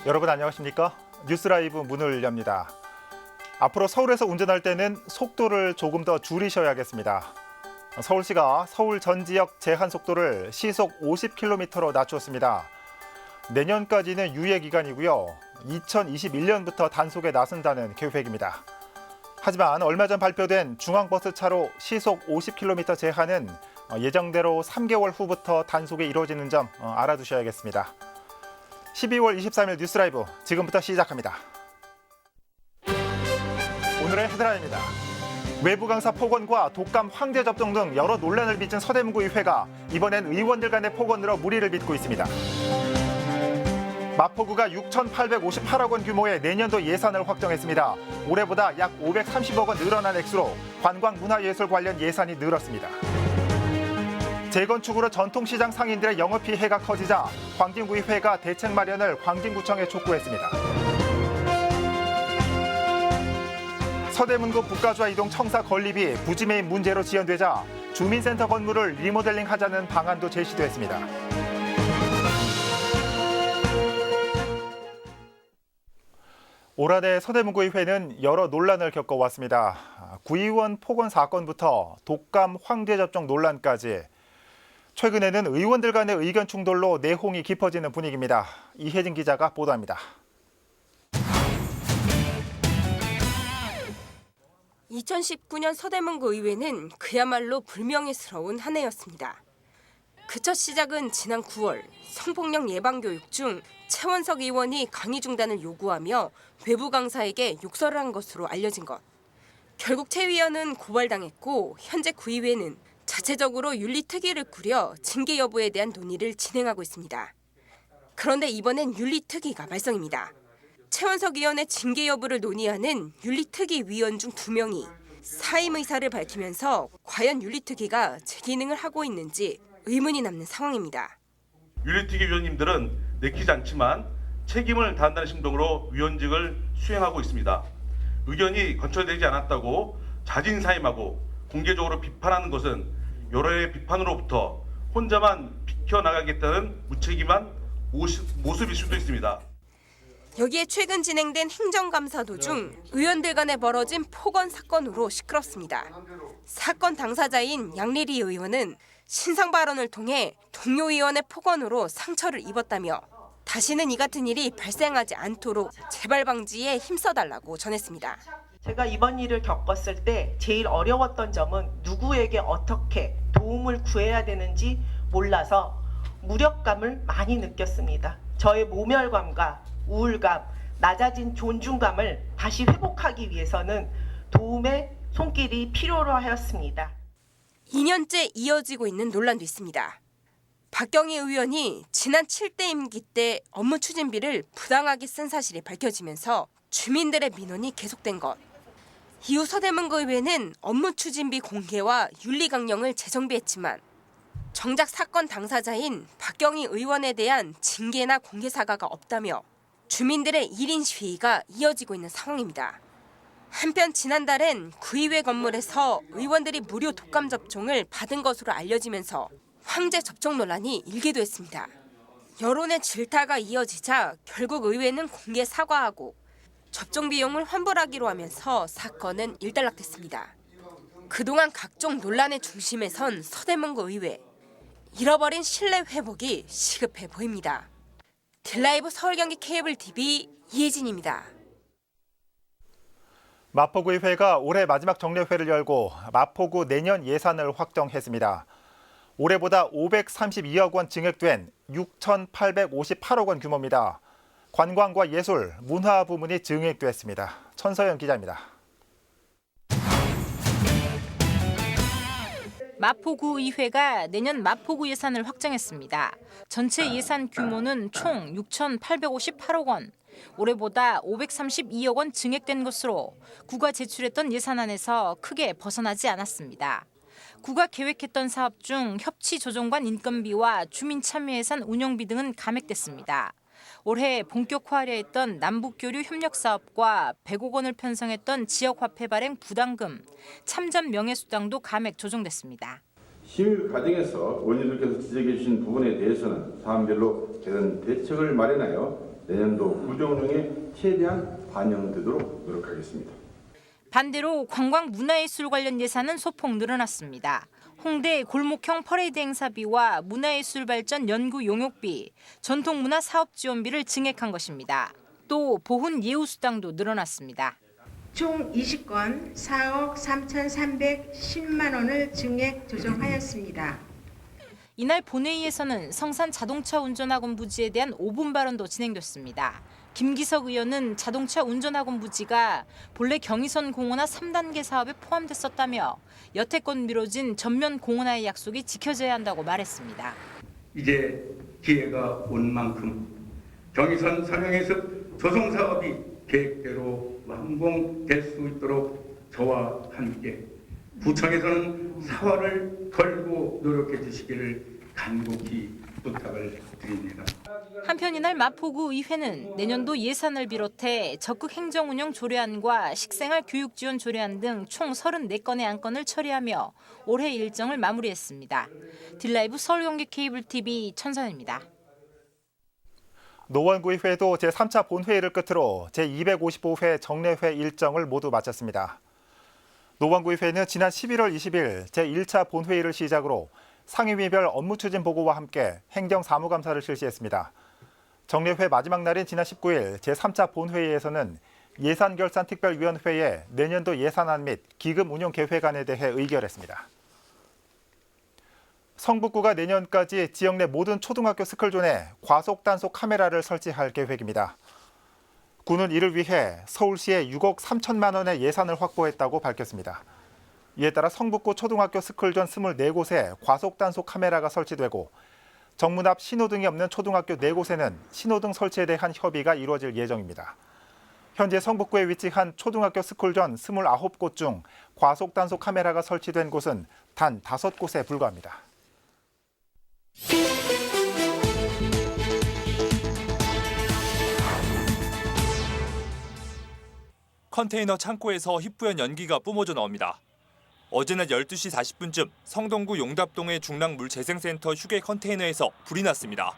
여러분 안녕하십니까? 뉴스라이브 문을 엽니다. 앞으로 서울에서 운전할 때는 속도를 조금 더 줄이셔야겠습니다. 서울시가 서울 전 지역 제한 속도를 시속 50km로 낮췄습니다. 내년까지는 유예 기간이고요. 2021년부터 단속에 나선다는 계획입니다. 하지만 얼마 전 발표된 중앙버스차로 시속 50km 제한은 예정대로 3개월 후부터 단속이 이루어지는 점 알아두셔야겠습니다. 12월 23일 뉴스라이브 지금부터 시작합니다. 오늘의 헤드라인입니다. 외부 강사 폭언과 독감 황제 접종 등 여러 논란을 빚은 서대문구의회가 이번엔 의원들 간의 폭언으로 물의를 빚고 있습니다. 마포구가 6,858억 원 규모의 내년도 예산을 확정했습니다. 올해보다 약 530억 원 늘어난 액수로 관광 문화예술 관련 예산이 늘었습니다. 재건축으로 전통시장 상인들의 영업 피해가 커지자 광진구의회가 대책 마련을 광진구청에 촉구했습니다. 서대문구 북가주와 이동 청사 건립이 부지매인 문제로 지연되자 주민센터 건물을 리모델링하자는 방안도 제시됐습니다. 올 한해 서대문구의회는 여러 논란을 겪어왔습니다. 구의원 폭언 사건부터 독감 황제 접종 논란까지 최근에는 의원들 간의 의견 충돌로 내홍이 깊어지는 분위기입니다. 이혜진 기자가 보도합니다. 2019년 서대문구 의회는 그야말로 불명예스러운 한 해였습니다. 그 첫 시작은 지난 9월 성폭력 예방교육 중 최원석 의원이 강의 중단을 요구하며 외부 강사에게 욕설을 한 것으로 알려진 것. 결국 최 의원은 고발당했고 현재 구의회는 자체적으로 윤리특위를 꾸려 징계 여부에 대한 논의를 진행하고 있습니다. 그런데 이번엔 윤리특위가 발성입니다. 최원석 의원의 징계 여부를 논의하는 윤리특위 위원 중 2명이 사임 의사를 밝히면서 과연 윤리특위가 제 기능을 하고 있는지 의문이 남는 상황입니다. 윤리특위 위원님들은 내키지 않지만 책임을 다한다는 심정으로 위원직을 수행하고 있습니다. 의견이 관철되지 않았다고 자진 사임하고 공개적으로 비판하는 것은 여러의 비판으로부터 혼자만 비켜나가겠다는 무책임한 모습일 수도 있습니다. 여기에 최근 진행된 행정감사 도중 의원들 간에 벌어진 폭언 사건으로 시끄럽습니다. 사건 당사자인 양리리 의원은 신상 발언을 통해 동료 의원의 폭언으로 상처를 입었다며 다시는 이 같은 일이 발생하지 않도록 재발 방지에 힘써달라고 전했습니다. 제가 이번 일을 겪었을 때 제일 어려웠던 점은 누구에게 어떻게 도움을 구해야 되는지 몰라서 무력감을 많이 느꼈습니다. 저의 모멸감과 우울감, 낮아진 존중감을 다시 회복하기 위해서는 도움의 손길이 필요로 하였습니다. 2년째 이어지고 있는 논란도 있습니다. 박경희 의원이 지난 7대 임기 때 업무 추진비를 부당하게 쓴 사실이 밝혀지면서 주민들의 민원이 계속된 것. 이후 서대문구 의회는 업무 추진비 공개와 윤리 강령을 재정비했지만 정작 사건 당사자인 박경희 의원에 대한 징계나 공개 사과가 없다며 주민들의 1인 시위가 이어지고 있는 상황입니다. 한편 지난달엔 구의회 건물에서 의원들이 무료 독감 접종을 받은 것으로 알려지면서 황제 접종 논란이 일기도 했습니다. 여론의 질타가 이어지자 결국 의회는 공개 사과하고 접종 비용을 환불하기로 하면서 사건은 일단락됐습니다. 그동안 각종 논란의 중심에 선 서대문구 의회. 잃어버린 신뢰 회복이 시급해 보입니다. 딜라이브 서울경기 케이블 TV 이혜진입니다. 마포구의회가 올해 마지막 정례회를 열고 마포구 내년 예산을 확정했습니다. 올해보다 532억 원 증액된 6,858억 원 규모입니다. 관광과 예술, 문화 부문이 증액됐습니다. 천서연 기자입니다. 마포구의회가 내년 마포구 예산을 확정했습니다. 전체 예산 규모는 총 6,858억 원. 올해보다 532억 원 증액된 것으로 구가 제출했던 예산안에서 크게 벗어나지 않았습니다. 구가 계획했던 사업 중 협치조정관 인건비와 주민참여예산 운영비 등은 감액됐습니다. 올해 본격화하려 했던 남북교류 협력 사업과 100억 원을 편성했던 지역화폐 발행 부담금, 참전 명예수당도 감액 조정됐습니다. 심의 과정에서 의원님들께서 지적해 주신 부분에 대해서는 사안별로 제대로 대책을 마련하여 내년도 구조운영에 최대한 반영되도록 노력하겠습니다. 반대로 관광 문화예술 관련 예산은 소폭 늘어났습니다. 홍대 골목형 퍼레이드 행사비와 문화예술 발전 연구 용역비, 전통문화 사업 지원비를 증액한 것입니다. 또 보훈 예우수당도 늘어났습니다. 총 20건 4억 3,310만 원을 증액 조정하였습니다. 이날 본회의에서는 성산 자동차 운전학원 부지에 대한 5분 발언도 진행됐습니다. 김기석 의원은 자동차 운전학원 부지가 본래 경의선 공원화 3단계 사업에 포함됐었다며 여태껏 미뤄진 전면 공원화의 약속이 지켜져야 한다고 말했습니다. 이제 기회가 온 만큼 경의선 선형해습 조성 사업이 계획대로 완공될 수 있도록 저와 함께 구청에서는 사활을 걸고 노력해 주시기를 간곡히 부탁을 드립니다. 한편 이날 마포구 의회는 내년도 예산을 비롯해 적극 행정운영 조례안과 식생활 교육 지원 조례안 등 총 34건의 안건을 처리하며 올해 일정을 마무리했습니다. 딜라이브 서울경기 케이블TV 천선입니다. 노원구의회도 제3차 본회의를 끝으로 제255회 정례회 일정을 모두 마쳤습니다. 노원구의회는 지난 11월 20일 제1차 본회의를 시작으로 상임위별 업무 추진 보고와 함께 행정사무감사를 실시했습니다. 정례회 마지막 날인 지난 19일 제3차 본회의에서는 예산결산특별위원회에 내년도 예산안 및 기금 운용 계획안에 대해 의결했습니다. 성북구가 내년까지 지역 내 모든 초등학교 스쿨존에 과속 단속 카메라를 설치할 계획입니다. 구는 이를 위해 서울시에 6억 3천만 원의 예산을 확보했다고 밝혔습니다. 이에 따라 성북구 초등학교 스쿨존 24곳에 과속 단속 카메라가 설치되고 정문 앞 신호등이 없는 초등학교 4곳에는 신호등 설치에 대한 협의가 이루어질 예정입니다. 현재 성북구에 위치한 초등학교 스쿨존 29곳 중 과속 단속 카메라가 설치된 곳은 단 5곳에 불과합니다. 컨테이너 창고에서 희뿌연 연기가 뿜어져 나옵니다. 어제 낮 12시 40분쯤 성동구 용답동의 중랑물재생센터 휴게 컨테이너에서 불이 났습니다.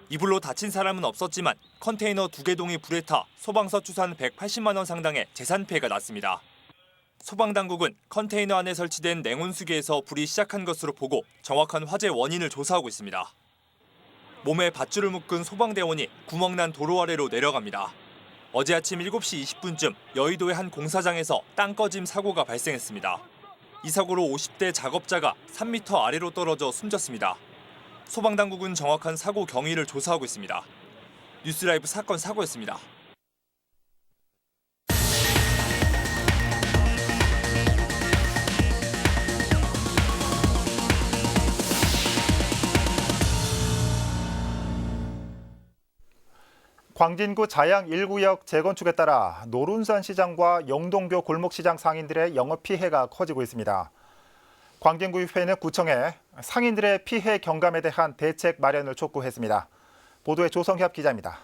이불로 다친 사람은 없었지만 컨테이너 2개 불에 타 소방서 추산 180만 원 상당의 재산 피해가 났습니다. 소방당국은 컨테이너 안에 설치된 냉온수기에서 불이 시작한 것으로 보고 정확한 화재 원인을 조사하고 있습니다. 몸에 밧줄을 묶은 소방대원이 구멍난 도로 아래로 내려갑니다. 어제 아침 7시 20분쯤 여의도의 한 공사장에서 땅 꺼짐 사고가 발생했습니다. 이 사고로 50대 작업자가 3m 아래로 떨어져 숨졌습니다. 소방당국은 정확한 사고 경위를 조사하고 있습니다. 뉴스라이브 사건 사고였습니다. 광진구 자양 1구역 재건축에 따라 노룬산 시장과 영동교 골목시장 상인들의 영업 피해가 커지고 있습니다. 광진구의회는 구청에 상인들의 피해 경감에 대한 대책 마련을 촉구했습니다. 보도에 조성협 기자입니다.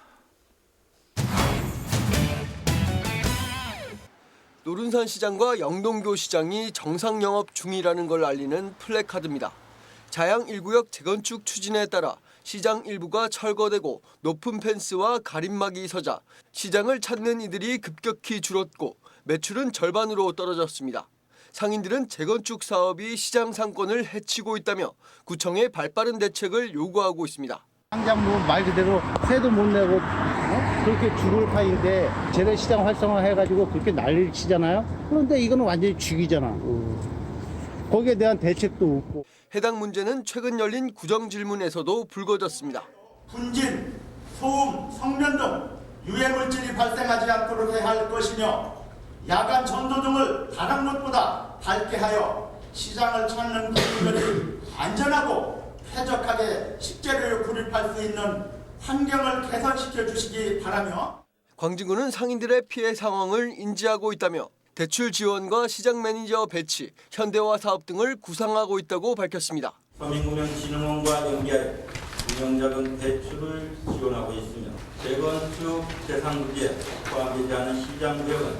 노룬산 시장과 영동교 시장이 정상 영업 중이라는 걸 알리는 플래카드입니다. 자양 1구역 재건축 추진에 따라 시장 일부가 철거되고 높은 펜스와 가림막이 서자 시장을 찾는 이들이 급격히 줄었고 매출은 절반으로 떨어졌습니다. 상인들은 재건축 사업이 시장 상권을 해치고 있다며 구청에 발빠른 대책을 요구하고 있습니다. 당장 뭐 말 그대로 세도 못 내고 그렇게 죽을 판인데 재래시장 활성화해가지고 그렇게 난리를 치잖아요. 그런데 이거는 완전히 죽이잖아. 거기에 대한 대책도 없고. 해당 문제는 최근 열린 구정질문에서도 불거졌습니다. 분진, 소음, 성면 등 유해물질이 발생하지 않도록 해야 할 것이며 야간 전도등을 다른 것보다 밝게 하여 시장을 찾는 국민들이 안전하고 쾌적하게 식재료에 구입할 수 있는 환경을 개선시켜 주시기 바라며 광진구는 상인들의 피해 상황을 인지하고 있다며 대출 지원과 시장 매니저 배치, 현대화 사업 등을 구상하고 있다고 밝혔습니다. 서민금융진흥원과 연계하여 운영자금 대출을 지원하고 있으며 재건축 대상 구제에 포함되지 않은 시장 구역은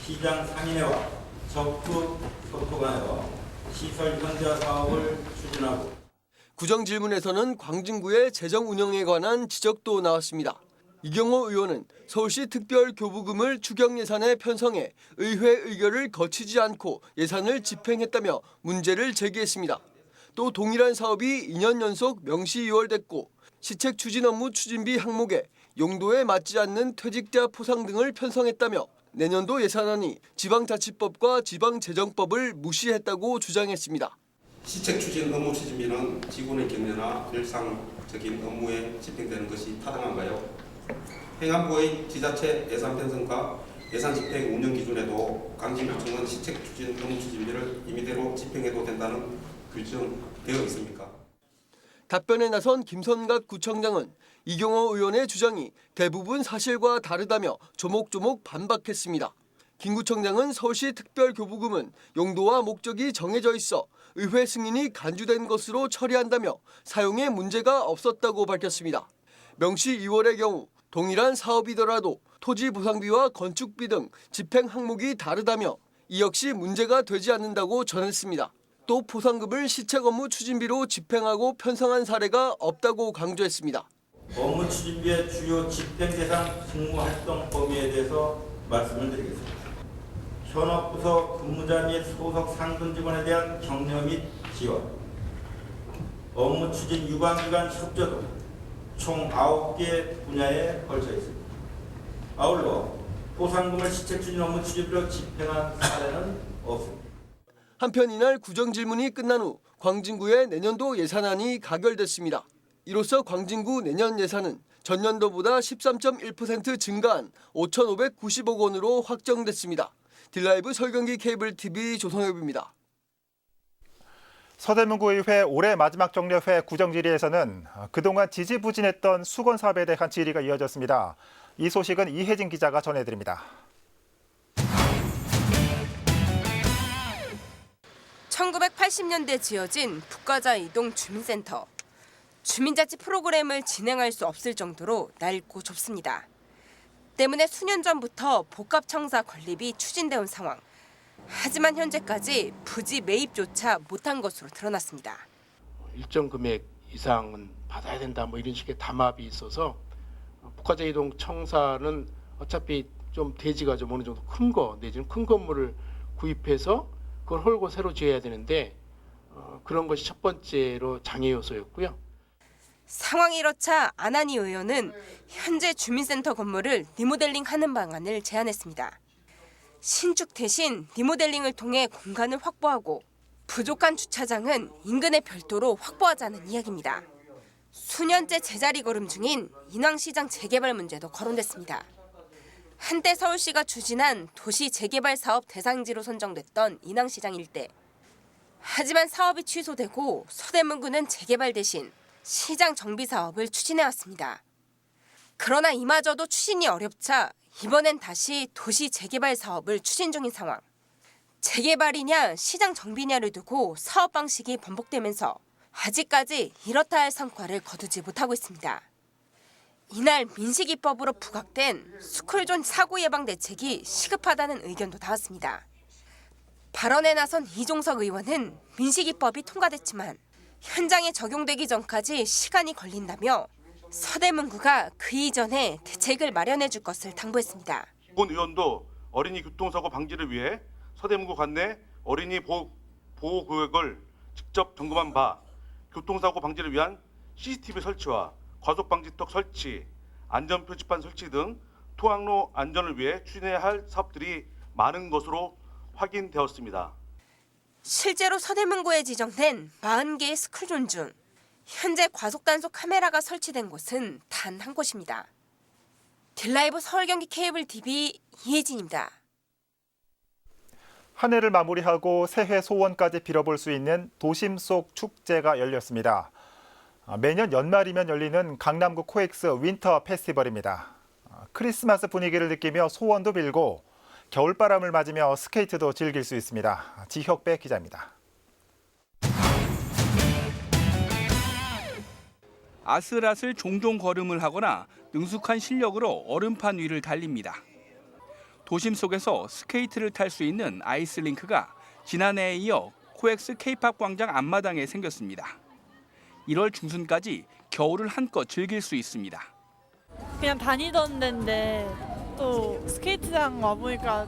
시장 상인회와 적극 소통하여 시설 현대화 사업을 추진하고 구정 질문에서는 광진구의 재정 운영에 관한 지적도 나왔습니다. 이경호 의원은 서울시 특별교부금을 추경 예산에 편성해 의회 의결을 거치지 않고 예산을 집행했다며 문제를 제기했습니다. 또 동일한 사업이 2년 연속 명시 2월됐고 시책 추진 업무 추진비 항목에 용도에 맞지 않는 퇴직자 포상 등을 편성했다며 내년도 예산안이 지방자치법과 지방재정법을 무시했다고 주장했습니다. 시책 추진 업무 추진비는 직원의 격려나 일상적인 업무에 집행되는 것이 타당한가요? 행안부의 지자체 예산 편성과 예산 집행 운영 기준에도 강진구청은 시책 추진 업무 추진비를 임의대로 집행해도 된다는 규정되어 있습니까? 답변에 나선 김선각 구청장은 이경호 의원의 주장이 대부분 사실과 다르다며 조목조목 반박했습니다. 김 구청장은 서울시 특별교부금은 용도와 목적이 정해져 있어 의회 승인이 간주된 것으로 처리한다며 사용에 문제가 없었다고 밝혔습니다. 명시 2월의 경우 동일한 사업이더라도 토지 보상비와 건축비 등 집행 항목이 다르다며 이 역시 문제가 되지 않는다고 전했습니다. 또 포상금을 시책 업무 추진비로 집행하고 편성한 사례가 없다고 강조했습니다. 업무 추진비의 주요 집행 대상 직무 활동 범위에 대해서 말씀을 드리겠습니다. 현업부서 근무자 및 소속 상근 직원에 대한 격려 및 지원, 업무 추진 유관기관 협조 등 총 9개 분야에 걸쳐 있습니다. 아울러 포상금을 시책 추진 업무 추진비로 집행한 사례는 없습니다. 한편 이날 구정 질문이 끝난 후 광진구의 내년도 예산안이 가결됐습니다. 이로써 광진구 내년 예산은 전년도보다 13.1% 증가한 5,590억 원으로 확정됐습니다. 딜라이브 설경기 케이블 TV 조성엽입니다. 서대문구의회 올해 마지막 정례회 구정질의에서는 그동안 지지부진했던 수건 사업에 대한 질의가 이어졌습니다. 이 소식은 이혜진 기자가 전해드립니다. (1980년대) 지어진 북가자 이동 주민센터. 주민자치 프로그램을 진행할 수 없을 정도로 낡고 좁습니다. 때문에 수년 전부터 복합청사 건립이 추진되어 온 상황. 하지만 현재까지 부지 매입조차 못한 것으로 드러났습니다. 일정 금액 이상은 받아야 된다 뭐 이런 식의 담합이 있어서 북가자 이동 청사는 어차피 좀 대지가 좀 어느 정도 큰 거 내지는 큰 건물을 구입해서 그걸 헐고 새로 지어야 되는데 그런 것이 첫 번째로 장애 요소였고요. 상황이 이렇자 안한희 의원은 현재 주민센터 건물을 리모델링하는 방안을 제안했습니다. 신축 대신 리모델링을 통해 공간을 확보하고 부족한 주차장은 인근에 별도로 확보하자는 이야기입니다. 수년째 제자리 걸음 중인 인왕시장 재개발 문제도 거론됐습니다. 한때 서울시가 추진한 도시 재개발 사업 대상지로 선정됐던 인왕시장 일대. 하지만 사업이 취소되고 서대문구는 재개발 대신 시장 정비 사업을 추진해왔습니다. 그러나 이마저도 추진이 어렵자 이번엔 다시 도시 재개발 사업을 추진 중인 상황. 재개발이냐 시장 정비냐를 두고 사업 방식이 번복되면서 아직까지 이렇다 할 성과를 거두지 못하고 있습니다. 이날 민식이법으로 부각된 스쿨존 사고 예방 대책이 시급하다는 의견도 나왔습니다. 발언에 나선 이종석 의원은 민식이법이 통과됐지만 현장에 적용되기 전까지 시간이 걸린다며 서대문구가 그 이전에 대책을 마련해 줄 것을 당부했습니다. 본 의원도 어린이 교통사고 방지를 위해 서대문구 관내 어린이 보호구역을 직접 점검한 바 교통사고 방지를 위한 CCTV 설치와 과속방지턱 설치, 안전표지판 설치 등 통학로 안전을 위해 추진해야 할 사업들이 많은 것으로 확인되었습니다. 실제로 서대문구에 지정된 40개의 스쿨존 중 현재 과속단속 카메라가 설치된 곳은 단 한 곳입니다. 딜라이브 서울경기 케이블 TV 이혜진입니다. 한 해를 마무리하고 새해 소원까지 빌어볼 수 있는 도심 속 축제가 열렸습니다. 매년 연말이면 열리는 강남구 코엑스 윈터 페스티벌입니다. 크리스마스 분위기를 느끼며 소원도 빌고 겨울바람을 맞으며 스케이트도 즐길 수 있습니다. 지혁배 기자입니다. 아슬아슬 종종 걸음을 하거나 능숙한 실력으로 얼음판 위를 달립니다. 도심 속에서 스케이트를 탈 수 있는 아이스링크가 지난해에 이어 코엑스 K-팝 광장 앞마당에 생겼습니다. 1월 중순까지 겨울을 한껏 즐길 수 있습니다. 그냥 다니던 데인데 또 스케이트장 와보니까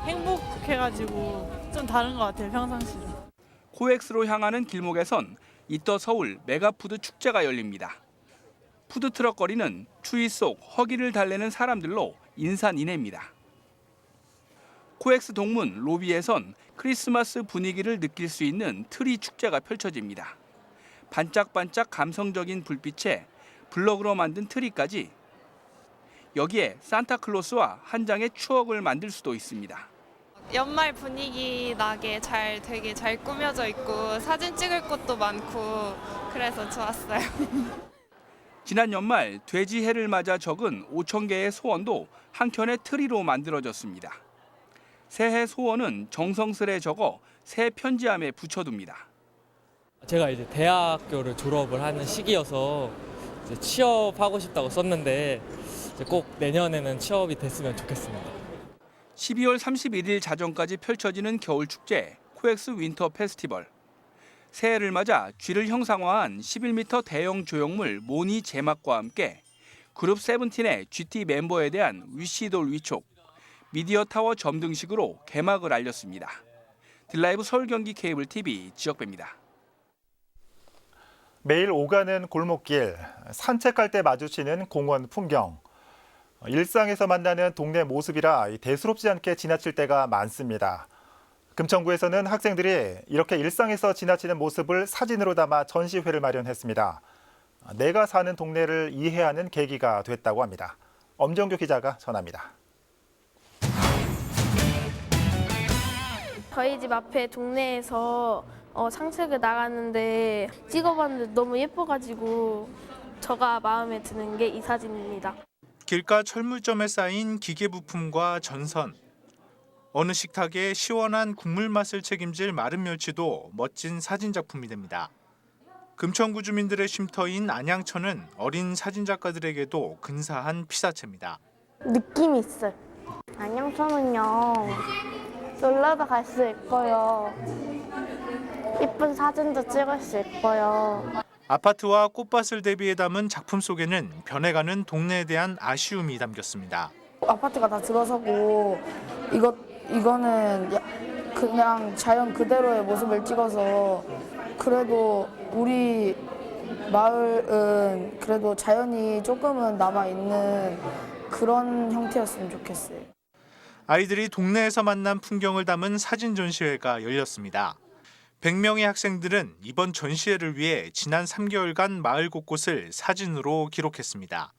행복해가지고 좀 다른 것 같아요, 평상시랑. 코엑스로 향하는 길목에선 이터 서울 메가푸드 축제가 열립니다. 푸드트럭 거리는 추위 속 허기를 달래는 사람들로 인산인해입니다. 코엑스 동문 로비에선 크리스마스 분위기를 느낄 수 있는 트리 축제가 펼쳐집니다. 반짝반짝 감성적인 불빛에 블럭으로 만든 트리까지, 여기에 산타클로스와 한 장의 추억을 만들 수도 있습니다. 연말 분위기 나게 되게 잘 꾸며져 있고 사진 찍을 곳도 많고 그래서 좋았어요. 지난 연말 돼지 해를 맞아 적은 5천 개의 소원도 한켠의 트리로 만들어졌습니다. 새해 소원은 정성스레 적어 새 편지함에 붙여둡니다. 제가 이제 대학교를 졸업을 하는 시기여서 이제 취업하고 싶다고 썼는데 이제 꼭 내년에는 취업이 됐으면 좋겠습니다. 12월 31일 자정까지 펼쳐지는 겨울축제 코엑스 윈터 페스티벌. 새해를 맞아 쥐를 형상화한 11m 대형 조형물 모니 제막과 함께 그룹 세븐틴의 GT 멤버에 대한 위시돌 위촉, 미디어 타워 점등식으로 개막을 알렸습니다. 딜라이브 서울 경기 케이블 TV 지역배입니다. 매일 오가는 골목길, 산책할 때 마주치는 공원 풍경. 일상에서 만나는 동네 모습이라 대수롭지 않게 지나칠 때가 많습니다. 금천구에서는 학생들이 이렇게 일상에서 지나치는 모습을 사진으로 담아 전시회를 마련했습니다. 내가 사는 동네를 이해하는 계기가 됐다고 합니다. 엄정규 기자가 전합니다. 저희 집 앞에 동네에서 산책을 나갔는데 찍어봤는데 너무 예뻐가지고 제가 마음에 드는 게 이 사진입니다. 길가 철물점에 쌓인 기계 부품과 전선. 어느 식탁에 시원한 국물 맛을 책임질 마른 멸치도 멋진 사진 작품이 됩니다. 금천구 주민들의 쉼터인 안양천은 어린 사진 작가들에게도 근사한 피사체입니다. 느낌이 있어요. 안양천은요, 놀러도 갈 수 있고요. 예쁜 사진도 찍을 수 있고요. 아파트와 꽃밭을 대비해 담은 작품 속에는 변해가는 동네에 대한 아쉬움이 담겼습니다. 아파트가 다 들어서고 이거는 그냥 자연 그대로의 모습을 찍어서 그래도 우리 마을은 그래도 자연이 조금은 남아있는 그런 형태였으면 좋겠어요. 아이들이 동네에서 만난 풍경을 담은 사진 전시회가 열렸습니다. 100명의 학생들은 이번 전시회를 위해 지난 3개월간 마을 곳곳을 사진으로 기록했습니다.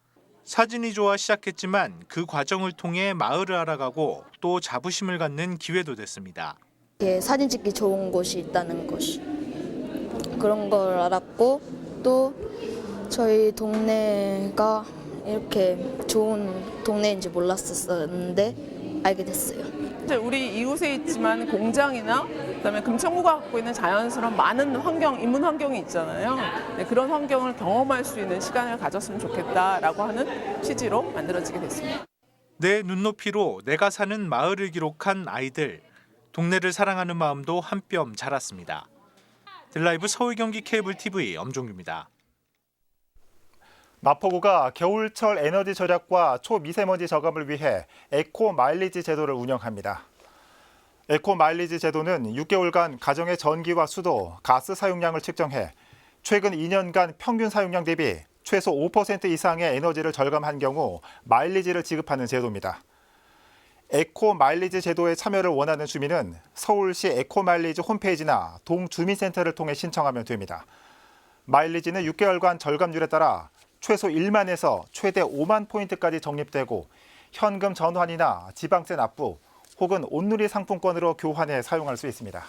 사진이 좋아 시작했지만 그 과정을 통해 마을을 알아가고 또 자부심을 갖는 기회도 됐습니다. 사진 찍기 좋은 곳이 있다는 것이 그런 걸 알았고 또 저희 동네가 이렇게 좋은 동네인지 몰랐었는데 알게 됐어요. 우리 이웃에 있지만 공장이나 그다음에 금천구가 갖고 있는 자연스러운 많은 인문 환경이 있잖아요. 그런 환경을 경험할 수 있는 시간을 가졌으면 좋겠다라고 하는 취지로 만들어지게 됐습니다. 내 눈높이로 내가 사는 마을을 기록한 아이들. 동네를 사랑하는 마음도 한 뼘 자랐습니다. 딜라이브 서울 경기 케이블 TV 엄종규입니다. 마포구가 겨울철 에너지 절약과 초미세먼지 저감을 위해 에코 마일리지 제도를 운영합니다. 에코 마일리지 제도는 6개월간 가정의 전기와 수도, 가스 사용량을 측정해 최근 2년간 평균 사용량 대비 최소 5% 이상의 에너지를 절감한 경우 마일리지를 지급하는 제도입니다. 에코 마일리지 제도에 참여를 원하는 주민은 서울시 에코 마일리지 홈페이지나 동주민센터를 통해 신청하면 됩니다. 마일리지는 6개월간 절감률에 따라 최소 1만에서 최대 5만 포인트까지 적립되고 현금 전환이나 지방세 납부 혹은 온누리 상품권으로 교환해 사용할 수 있습니다.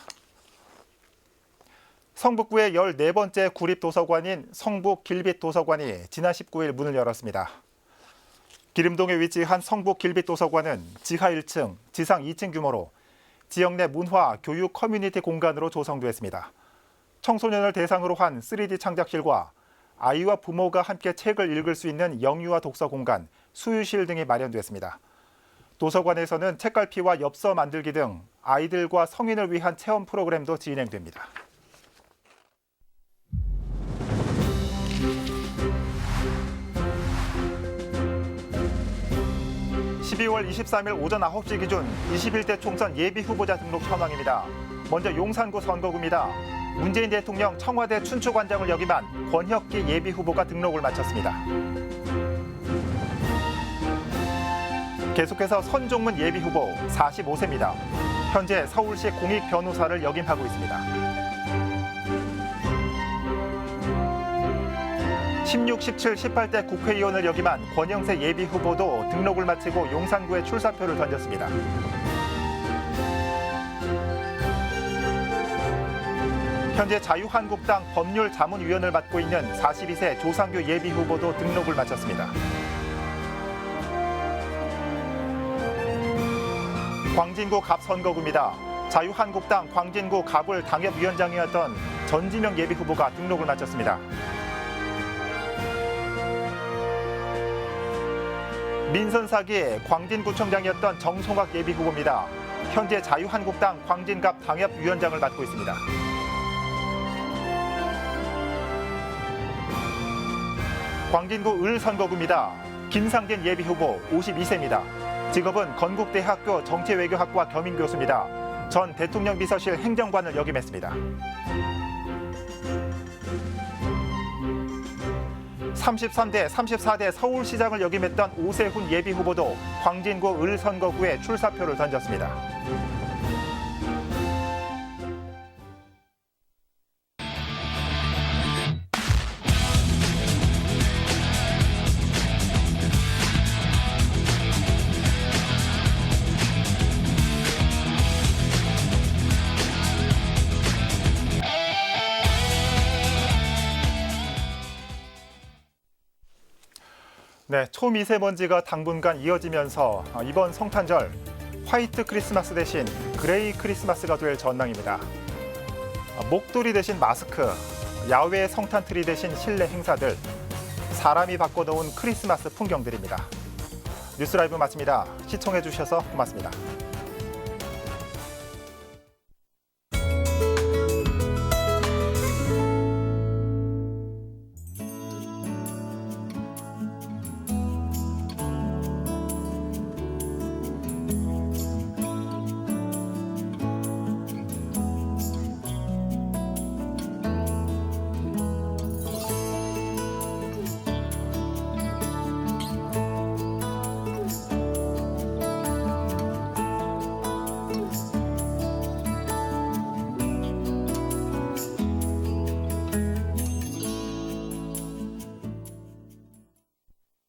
성북구의 14번째 구립도서관인 성북 길빛도서관이 지난 19일 문을 열었습니다. 기림동에 위치한 성북 길빛도서관은 지하 1층, 지상 2층 규모로 지역 내 문화, 교육 커뮤니티 공간으로 조성됐습니다. 청소년을 대상으로 한 3D 창작실과 아이와 부모가 함께 책을 읽을 수 있는 영유아 독서 공간, 수유실 등이 마련됐습니다. 도서관에서는 책갈피와 엽서 만들기 등 아이들과 성인을 위한 체험 프로그램도 진행됩니다. 12월 23일 오전 9시 기준 21대 총선 예비 후보자 등록 현황입니다. 먼저 용산구 선거구입니다. 문재인 대통령 청와대 춘추관장을 역임한 권혁기 예비 후보가 등록을 마쳤습니다. 계속해서 선종문 예비 후보 45세입니다. 현재 서울시 공익변호사를 역임하고 있습니다. 16, 17, 18대 국회의원을 역임한 권영세 예비 후보도 등록을 마치고 용산구에 출사표를 던졌습니다. 현재 자유한국당 법률자문위원을 맡고 있는 42세 조상규 예비 후보도 등록을 마쳤습니다. 광진구 갑선거구입니다. 자유한국당 광진구 갑을 당협위원장이었던 전진영 예비 후보가 등록을 마쳤습니다. 민선4기 광진구청장이었던 정송학 예비 후보입니다. 현재 자유한국당 광진갑 당협위원장을 맡고 있습니다. 광진구 을선거구입니다. 김상진 예비 후보 52세입니다. 직업은 건국대학교 정치외교학과 겸임교수입니다. 전 대통령 비서실 행정관을 역임했습니다. 33대, 34대 서울시장을 역임했던 오세훈 예비 후보도 광진구 을선거구에 출사표를 던졌습니다. 네, 초미세먼지가 당분간 이어지면서 이번 성탄절 화이트 크리스마스 대신 그레이 크리스마스가 될 전망입니다. 목도리 대신 마스크, 야외 성탄트리 대신 실내 행사들, 사람이 바꿔놓은 크리스마스 풍경들입니다. 뉴스라이브 마칩니다. 시청해주셔서 고맙습니다.